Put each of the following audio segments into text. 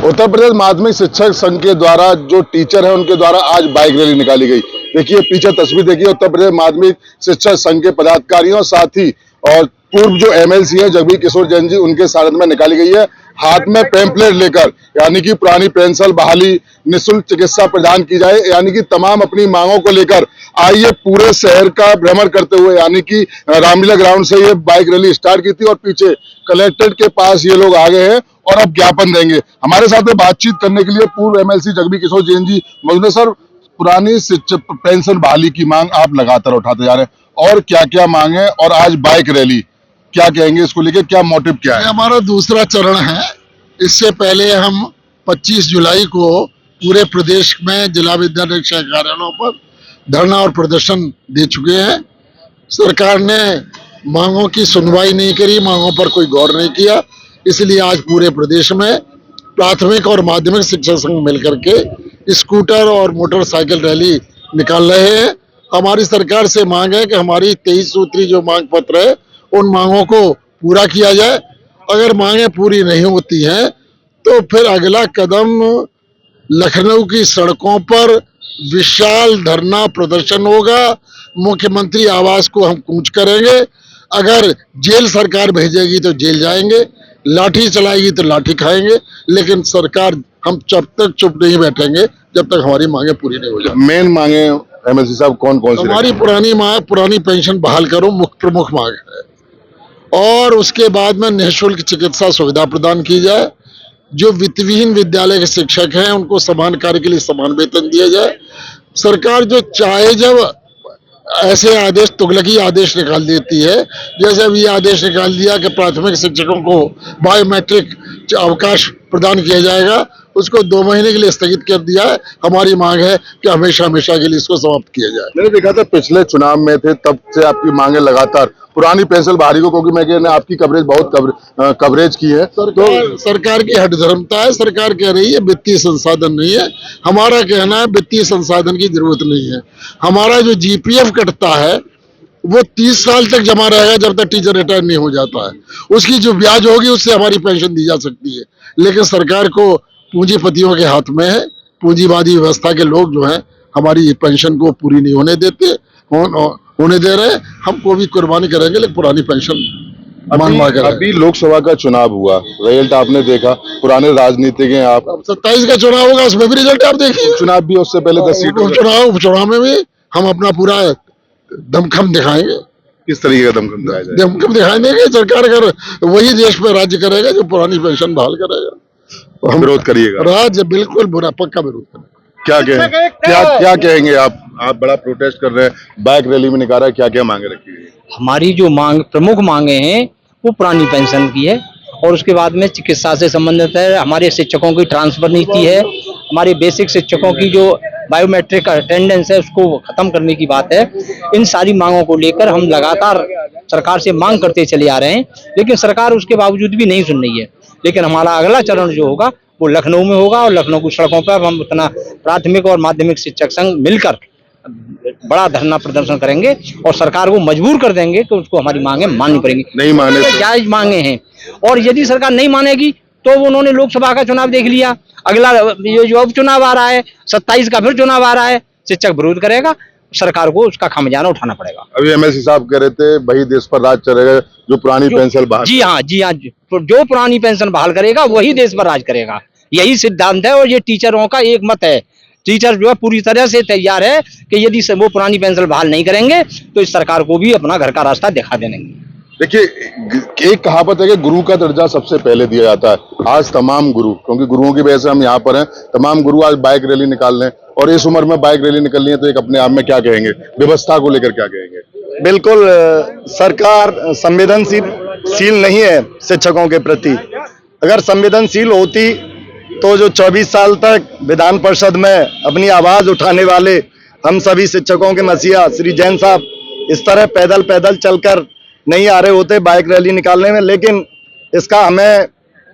उत्तर प्रदेश माध्यमिक शिक्षक संघ के द्वारा जो टीचर है उनके द्वारा आज बाइक रैली निकाली गई। देखिए पीछे तस्वीर देखिए, उत्तर प्रदेश माध्यमिक शिक्षक संघ के पदाधिकारियों और साथ ही और पूर्व जो एमएलसी है जगबीर किशोर जैन जी, उनके सारथ्य में निकाली गई है। हाथ में पैम्पलेट लेकर, यानी कि पुरानी पेंशन बहाली, निःशुल्क चिकित्सा प्रदान की जाए, यानी कि तमाम अपनी मांगों को लेकर आइए पूरे शहर का भ्रमण करते हुए, यानी कि रामलीला ग्राउंड से ये बाइक रैली स्टार्ट की थी और पीछे कलेक्ट्रेट के पास ये लोग आ गए हैं और अब ज्ञापन देंगे। हमारे साथ में बातचीत करने के लिए पूर्व एमएलसी जगबीर किशोर जैन जी मौजूद है। सर, पुरानी शिक्षक पेंशन बहाली की मांग आप लगातार उठाते जा रहे हैं, और क्या क्या मांग है और आज बाइक रैली, क्या कहेंगे इसको लेके, क्या मोटिव क्या है? हमारा दूसरा चरण है। इससे पहले हम 25 जुलाई को पूरे प्रदेश में जिला विद्यालय कार्यालयों पर धरना और प्रदर्शन दे चुके हैं। सरकार ने मांगों की सुनवाई नहीं करी, मांगों पर कोई गौर नहीं किया, इसलिए आज पूरे प्रदेश में प्राथमिक और माध्यमिक शिक्षक संघ मिलकर के स्कूटर और मोटरसाइकिल रैली निकाल रहे हैं। हमारी सरकार से मांग है कि हमारी 23 सूत्री जो मांग पत्र है उन मांगों को पूरा किया जाए। अगर मांगें पूरी नहीं होती हैं तो फिर अगला कदम लखनऊ की सड़कों पर विशाल धरना प्रदर्शन होगा। मुख्यमंत्री आवास को हम कूच करेंगे। अगर जेल सरकार भेजेगी तो जेल जाएंगे, लाठी चलाएगी तो लाठी खाएंगे, लेकिन सरकार हम जब तक चुप नहीं बैठेंगे जब तक हमारी मांगे पूरी नहीं हो जाए। मेन मांगे एमएलसी साहब कौन कौन सी? हमारी पुरानी मांग, पुरानी पेंशन बहाल करो, प्रमुख मांग है। और उसके बाद में निःशुल्क चिकित्सा सुविधा प्रदान की जाए। जो वित्तविहीन विद्यालय के शिक्षक हैं उनको समान कार्य के लिए समान वेतन दिया जाए। सरकार जो चाहे जब ऐसे आदेश, तुगलकी आदेश निकाल देती है, जैसे अब ये आदेश निकाल दिया कि प्राथमिक शिक्षकों को बायोमेट्रिक अवकाश प्रदान किया जाएगा, उसको 2 महीने के लिए स्थगित कर दिया है। हमारी मांग है कि हमेशा हमेशा के लिए इसको समाप्त किया जाए। मैंने देखा था पिछले चुनाव में थे तब से आपकी मांगे लगातार पुरानी पेंशन बहाली को, क्योंकि मैंने आपकी कवरेज बहुत कवरेज की है। सरकार की हठधर्मता है। सरकार कह रही है वित्तीय संसाधन नहीं है। हमारा कहना है वित्तीय संसाधन की जरूरत नहीं है। हमारा जो जीपीएफ कटता है वो 30 साल तक जमा रहेगा जब तक टीचर रिटायर नहीं हो जाता है। उसकी जो ब्याज होगी उससे हमारी पेंशन दी जा सकती है। लेकिन सरकार को पूंजीपतियों के हाथ में है। पूंजीवादी व्यवस्था के लोग जो हैं हमारी पेंशन को पूरी नहीं होने देते, होने दे रहे। हमको भी कुर्बानी करेंगे, लेकिन पुरानी पेंशन मांगवा करेंगे। अभी लोकसभा का चुनाव हुआ, रिजल्ट आपने देखा, पुराने राजनीतिक हैं आप। 27 का चुनाव होगा, उसमें भी रिजल्ट आप देखिए। चुनाव भी उससे पहले 10 सीटों चुनाव में भी हम अपना पूरा दमखम दिखाएंगे। किस तरीके का दमखम दिखाया जाए? दमखम दिखाएंगे कि सरकार अगर वही देश में राज्य करेगा जो पुरानी पेंशन बहाल करेगा तो हम विरोध करिएगा। राज्य बिल्कुल बुरा पक्का विरोध करेगा। क्या कहेंगे आप बड़ा प्रोटेस्ट कर रहे हैं, बाइक रैली में निकाला, क्या क्या मांगे रखी है? हमारी जो प्रमुख मांगे हैं वो पुरानी पेंशन की है, और उसके बाद में चिकित्सा से संबंधित है। हमारे शिक्षकों की ट्रांसफर नीति है। हमारे बेसिक शिक्षकों की जो बायोमेट्रिक अटेंडेंस है उसको खत्म करने की बात है। इन सारी मांगों को लेकर हम लगातार सरकार से मांग करते चले आ रहे हैं, लेकिन सरकार उसके बावजूद भी नहीं सुन रही है। लेकिन हमारा अगला चरण जो होगा वो लखनऊ में होगा, और लखनऊ की सड़कों पर हम अपना प्राथमिक और माध्यमिक शिक्षक संघ मिलकर बड़ा धरना प्रदर्शन करेंगे और सरकार को मजबूर कर देंगे कि उसको हमारी मांगे माननी पड़ेंगी। नहीं माने तो जायज मांगे हैं, और यदि सरकार नहीं मानेगी तो उन्होंने लोकसभा का चुनाव देख लिया, अगला ये जो उपचुनाव आ रहा है 27 का फिर चुनाव आ रहा है, शिक्षक विरोध करेगा, सरकार को उसका खामियाजा उठाना पड़ेगा। अभी एमएलसी साहब कह रहे थे वही देश पर राज चलेगा जो पुरानी पेंशन बहाल। जी हाँ, जो पुरानी पेंशन बहाल करेगा वही देश पर राज करेगा, यही सिद्धांत है। और ये टीचरों का एक मत है। टीचर जो है पूरी तरह से तैयार है कि यदि वो पुरानी पेंशन बहाल नहीं करेंगे तो इस सरकार को भी अपना घर का रास्ता दिखा देंगे। देखिए, एक कहावत है कि गुरु का दर्जा सबसे पहले दिया जाता है। आज तमाम गुरु, क्योंकि गुरुओं की वजह से हम यहाँ पर हैं, तमाम गुरु आज बाइक रैली निकाल रहे हैं, और इस उम्र में बाइक रैली निकलनी है तो एक अपने आप में क्या कहेंगे, व्यवस्था को लेकर क्या कहेंगे? बिल्कुल, सरकार संवेदनशील नहीं है शिक्षकों के प्रति। अगर संवेदनशील होती तो जो 24 साल तक विधान परिषद में अपनी आवाज उठाने वाले हम सभी शिक्षकों के मसीहा श्री जैन साहब इस तरह पैदल चलकर नहीं आ रहे होते बाइक रैली निकालने में। लेकिन इसका हमें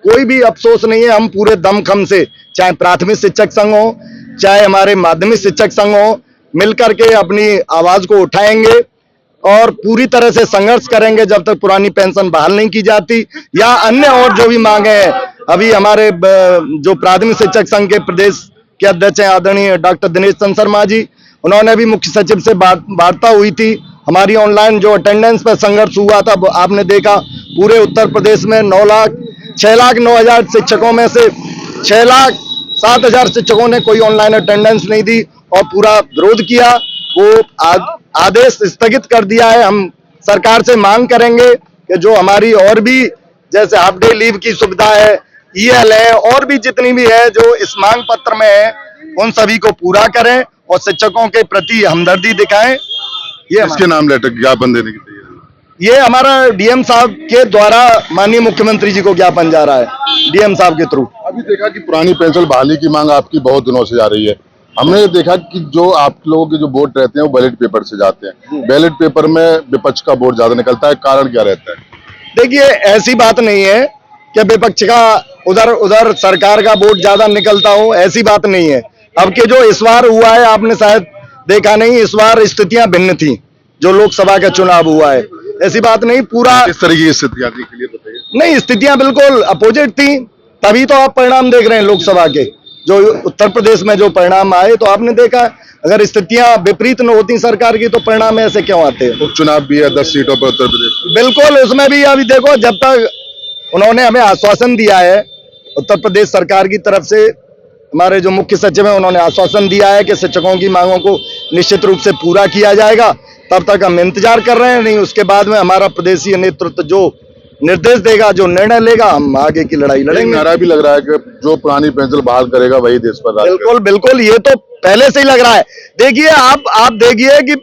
कोई भी अफसोस नहीं है। हम पूरे दमखम से, चाहे प्राथमिक शिक्षक संघ हो चाहे हमारे माध्यमिक शिक्षक संघ हो, मिलकर के अपनी आवाज को उठाएंगे और पूरी तरह से संघर्ष करेंगे जब तक पुरानी पेंशन बहाल नहीं की जाती, या अन्य और जो भी मांगे हैं अभी हमारे जो प्राथमिक शिक्षक संघ के प्रदेश के अध्यक्ष हैं आदरणीय डॉक्टर दिनेश चंद शर्मा जी, उन्होंने भी मुख्य सचिव से वार्ता हुई थी। हमारी ऑनलाइन जो अटेंडेंस पर संघर्ष हुआ था, आपने देखा पूरे उत्तर प्रदेश में 6,09,000 शिक्षकों में से 6,07,000 शिक्षकों ने कोई ऑनलाइन अटेंडेंस नहीं दी और पूरा विरोध किया। वो आदेश स्थगित कर दिया है। हम सरकार से मांग करेंगे कि जो हमारी और भी जैसे हाफ डे लीव की सुविधा है, EL है, और भी जितनी भी है जो इस मांग पत्र में है, उन सभी को पूरा करें और शिक्षकों के प्रति हमदर्दी दिखाएं। ये इसके नाम लेटर ज्ञापन देने की तैयारी? ये हमारा DM साहब के द्वारा माननीय मुख्यमंत्री जी को ज्ञापन जा रहा है, DM साहब के थ्रू। अभी देखा कि पुरानी पेंशन बहाली की मांग आपकी बहुत दिनों से जा रही है। हमने देखा कि जो आप लोगों के जो वोट रहते हैं वो बैलेट पेपर से जाते हैं। बैलेट पेपर में विपक्ष का वोट ज्यादा निकलता है, कारण क्या रहता है? देखिए, ऐसी बात नहीं है कि विपक्ष का उधर सरकार का वोट ज्यादा निकलता हो, ऐसी बात नहीं है। अब के जो इस बार हुआ है, आपने शायद देखा नहीं, इस बार स्थितियां भिन्न थी। जो लोकसभा का चुनाव हुआ है, ऐसी बात नहीं। पूरा किस तरह की स्थितियां थी, क्लियर बताइए। नहीं, स्थितियां बिल्कुल अपोजिट थी, तभी तो आप परिणाम देख रहे हैं लोकसभा के। जो उत्तर प्रदेश में जो परिणाम आए तो आपने देखा, अगर स्थितियां विपरीत न होती सरकार की तो परिणाम ऐसे क्यों आते हैं? उपचुनाव भी है 10 सीटों पर उत्तर प्रदेश। बिल्कुल, उसमें भी अभी देखो, जब तक उन्होंने हमें आश्वासन दिया है उत्तर प्रदेश सरकार की तरफ से, हमारे जो मुख्य सचिव हैं उन्होंने आश्वासन दिया है कि शिक्षकों की मांगों को निश्चित रूप से पूरा किया जाएगा, तब तक हम इंतजार कर रहे हैं। नहीं, उसके बाद में हमारा प्रदेशीय नेतृत्व जो निर्देश देगा, जो निर्णय लेगा, हम आगे की लड़ाई लड़ेंगे। नारा भी लग रहा है कि जो पुरानी पेंशन बहाल करेगा वही देश पर राज करेगा। बिल्कुल बिल्कुल, ये तो पहले से ही लग रहा है। देखिए, आप देखिए कि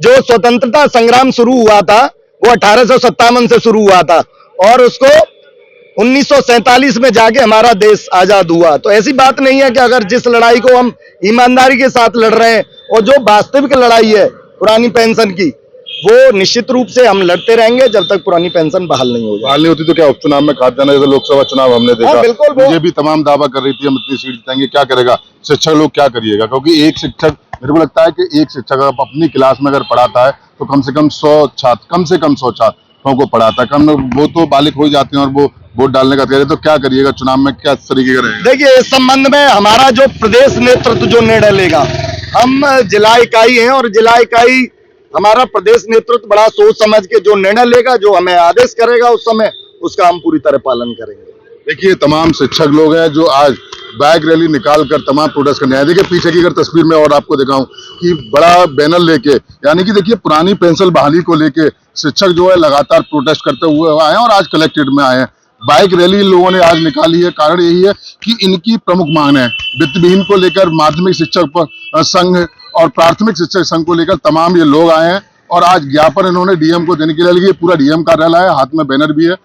जो स्वतंत्रता संग्राम शुरू हुआ था वो 1857 से शुरू हुआ था और उसको 1947 में जाके हमारा देश आजाद हुआ। तो ऐसी बात नहीं है कि अगर जिस लड़ाई को हम ईमानदारी के साथ लड़ रहे हैं और जो वास्तविक लड़ाई है पुरानी पेंशन की, वो निश्चित रूप से हम लड़ते रहेंगे जब तक पुरानी पेंशन बहाल नहीं हो जाए। बहाल नहीं होती तो क्या उपचुनाव में खाते जाना? जैसे लोकसभा चुनाव हमने देखा, बिल्कुल, ये भी तमाम दावा कर रही थी हम इतनी सीट जीतेंगे। क्या करेगा शिक्षक लोग, क्या करिएगा? क्योंकि एक शिक्षक, मेरे को लगता है कि एक शिक्षक अपनी क्लास में अगर पढ़ाता है तो कम से कम 100 छात्रों को पढ़ाता है। कम वो तो बालिक हो जाते हैं और वो वोट डालने का कह रहे, तो क्या करिएगा चुनाव में, क्या तरीके का रहेगा? देखिए, इस संबंध में हमारा जो प्रदेश नेतृत्व जो निर्णय लेगा, हम जिला इकाई हैं और जिला इकाई हमारा प्रदेश नेतृत्व बड़ा सोच समझ के जो निर्णय लेगा, जो हमें आदेश करेगा उस समय, उसका हम पूरी तरह पालन करेंगे। देखिए, तमाम शिक्षक लोग हैं जो आज बाइक रैली निकाल कर तमाम प्रोटेस्ट करने आए। देखिए पीछे की अगर तस्वीर में और आपको दिखाऊं कि बड़ा बैनर लेके, यानी कि देखिए पुरानी पेंशन बहाली को लेके शिक्षक जो है लगातार प्रोटेस्ट करते हुए आए हैं और आज कलेक्ट्रेट में आए हैं। बाइक रैली लोगों ने आज निकाली है, कारण यही है कि इनकी प्रमुख मांग है वित्तविहीन को लेकर, माध्यमिक शिक्षक संघ और प्राथमिक शिक्षक संघ को लेकर तमाम ये लोग आए हैं और आज ज्ञापन इन्होंने DM को देने के लिए, पूरा DM कार्यालय है, हाथ में बैनर भी है।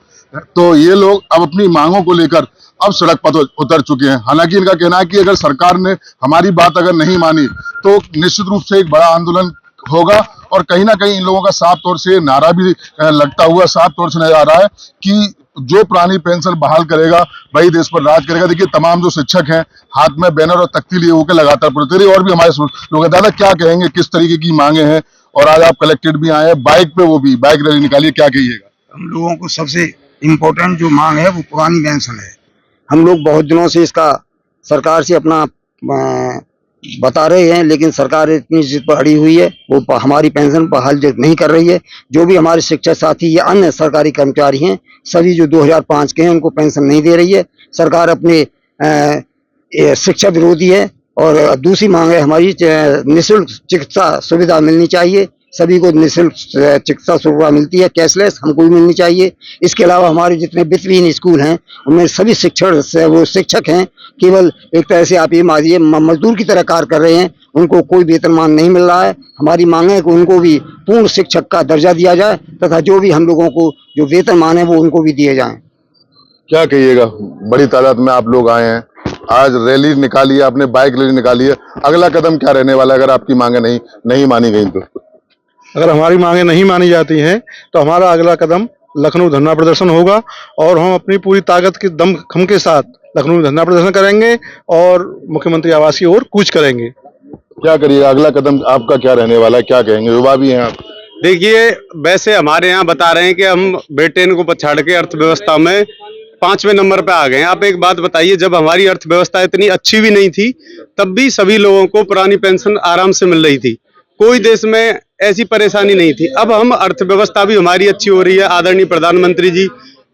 तो ये लोग अब अपनी मांगों को लेकर अब सड़क पर उतर चुके हैं। हालांकि इनका कहना है कि अगर सरकार ने हमारी बात अगर नहीं मानी तो निश्चित रूप से एक बड़ा आंदोलन होगा और कहीं ना कहीं इन लोगों का साफ तौर से नारा भी लगता हुआ साफ तौर से नजर आ रहा है कि जो पुरानी पेंशन बहाल करेगा वही देश पर राज करेगा। देखिए तमाम जो शिक्षक हैं हाथ में बैनर और तख्ती लिए होकर लगातार प्रोटेस्ट। और भी हमारे लोग दादा क्या कहेंगे, किस तरीके की मांगे हैं? और आज आप कलेक्ट्रेट भी आए हैं, बाइक पे, वो भी बाइक रैली निकालिए, क्या कहिएगा? हम लोगों को सबसे इम्पोर्टेंट जो मांग है वो पुरानी पेंशन है। हम लोग बहुत दिनों से इसका सरकार से अपना बता रहे हैं, लेकिन सरकार इतनी जिद पर अड़ी हुई है, वो हमारी पेंशन बहाल नहीं कर रही है। जो भी हमारे शिक्षक साथी या अन्य सरकारी कर्मचारी हैं, सभी जो 2005 के हैं, उनको पेंशन नहीं दे रही है। सरकार अपने शिक्षा विरोधी है। और दूसरी मांग है हमारी, निःशुल्क चिकित्सा सुविधा मिलनी चाहिए। सभी को निःशुल्क चिकित्सा सुविधा मिलती है, कैशलेस, हमको भी मिलनी चाहिए। इसके अलावा हमारे जितने वित्तविहीन स्कूल हैं उनमें सभी शिक्षक हैं केवल एक तरह से आप ये मानिए मजदूर की तरह कार्य कर रहे हैं, उनको कोई वेतनमान नहीं मिल रहा है। हमारी मांग है कि उनको भी पूर्ण शिक्षक का दर्जा दिया जाए तथा जो भी हम लोगों को जो वेतनमान है वो उनको भी दिए जाए। क्या कहिएगा, बड़ी तादाद में आप लोग आए हैं, आज रैली निकाली है आपने, बाइक रैली निकाली है, अगला कदम क्या रहने वाला है अगर आपकी मांगे नहीं मानी गई तो? अगर हमारी मांगे नहीं मानी जाती हैं तो हमारा अगला कदम लखनऊ धरना प्रदर्शन होगा और हम अपनी पूरी ताकत के दमखम के साथ लखनऊ धरना प्रदर्शन करेंगे और मुख्यमंत्री आवास की ओर कूच करेंगे। क्या करिएगा, अगला कदम आपका क्या रहने वाला है, क्या कहेंगे? युवा भी हैं आप। देखिए, वैसे हमारे यहाँ बता रहे हैं कि हम ब्रिटेन को पछाड़ के अर्थव्यवस्था में 5वें नंबर पे आ गए हैं। आप एक बात बताइए, जब हमारी अर्थव्यवस्था इतनी अच्छी भी नहीं थी तब भी सभी लोगों को पुरानी पेंशन आराम से मिल रही थी, कोई देश में ऐसी परेशानी नहीं थी। अब हम अर्थव्यवस्था भी हमारी अच्छी हो रही है, आदरणीय प्रधानमंत्री जी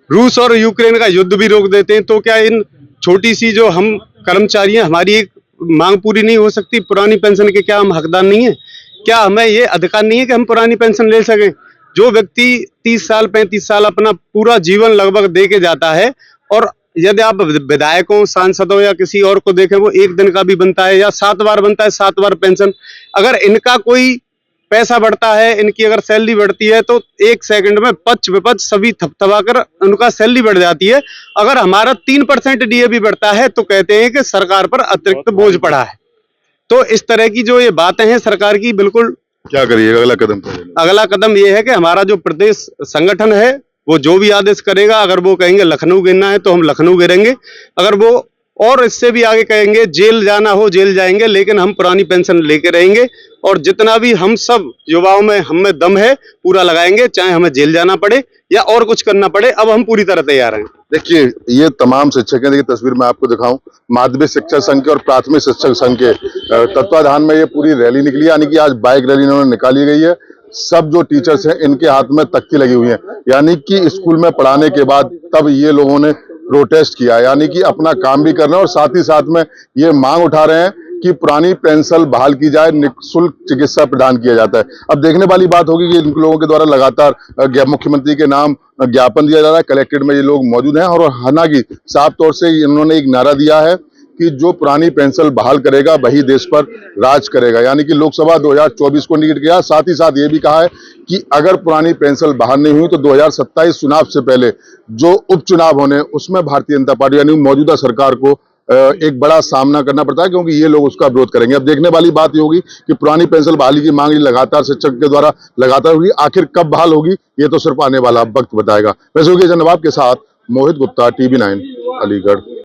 रूस और यूक्रेन का युद्ध भी रोक देते हैं, तो क्या इन छोटी सी जो हम कर्मचारी हैं हमारी एक मांग पूरी नहीं हो सकती? पुरानी पेंशन के क्या हम हकदार नहीं है? क्या हमें ये अधिकार नहीं है कि हम पुरानी पेंशन ले सकें? जो व्यक्ति 30 साल 35 साल अपना पूरा जीवन लगभग दे के जाता है, और यदि आप विधायकों, सांसदों या किसी और को देखें, वो एक दिन का भी बनता है या 7 बार बनता है, 7 बार पेंशन। अगर इनका कोई पैसा बढ़ता है, इनकी अगर सैलरी बढ़ती है तो 1 सेकंड में पक्ष विपक्ष सभी थपथपा कर उनका सैलरी बढ़ जाती है। अगर हमारा 3% डीए भी बढ़ता है तो कहते हैं कि सरकार पर अतिरिक्त बोझ पड़ा है। तो इस तरह की जो ये बातें हैं सरकार की, बिल्कुल क्या करिएगा अगला कदम? अगला कदम ये है कि हमारा जो प्रदेश संगठन है वो जो भी आदेश करेगा, अगर वो कहेंगे लखनऊ गिरना है तो हम लखनऊ गिरेंगे, अगर वो और इससे भी आगे कहेंगे जेल जाना हो जेल जाएंगे, लेकिन हम पुरानी पेंशन लेके रहेंगे। और जितना भी हम सब युवाओं में हम में दम है पूरा लगाएंगे, चाहे हमें जेल जाना पड़े या और कुछ करना पड़े। अब हम पूरी तरह तैयार हैं। देखिए ये तमाम शिक्षक हैं, देखिए तस्वीर मैं आपको दिखाऊं, माध्यमिक शिक्षक संघ के और प्राथमिक शिक्षक संघ के तत्वाधान में ये पूरी रैली निकली, यानी कि आज बाइक रैली इन्होंने निकाली गई है। सब जो टीचर्स हैं इनके हाथ में तख्ती लगी हुई है, यानी कि स्कूल में पढ़ाने के बाद तब ये लोगों ने प्रोटेस्ट किया, यानी कि अपना काम भी कर रहे हैं और साथ ही साथ में ये मांग उठा रहे हैं कि पुरानी पेंशन बहाल की जाए, निःशुल्क चिकित्सा प्रदान किया जाता है। अब देखने वाली बात होगी कि इन लोगों के द्वारा लगातार मुख्यमंत्री के नाम ज्ञापन दिया जा रहा है, कलेक्ट्रेट में ये लोग मौजूद हैं और हालांकि साफ तौर से इन्होंने एक नारा दिया है कि जो पुरानी पेंशन बहाल करेगा वही देश पर राज करेगा, यानी कि लोकसभा 2024 को इंडिकेट किया। साथ ही साथ ये भी कहा है कि अगर पुरानी पेंशन बहाल नहीं हुई तो 2027 चुनाव से पहले जो उपचुनाव होने उसमें भारतीय जनता पार्टी यानी मौजूदा सरकार को एक बड़ा सामना करना पड़ता है, क्योंकि ये लोग उसका विरोध करेंगे। अब देखने वाली बात ये होगी कि पुरानी पेंशन बहाली की मांग लगातार शिक्षक के द्वारा लगातार होगी, आखिर कब बहाल होगी ये तो सिर्फ आने वाला वक्त बताएगा। वैसे होगी नवाब के साथ मोहित गुप्ता, TV9 अलीगढ़।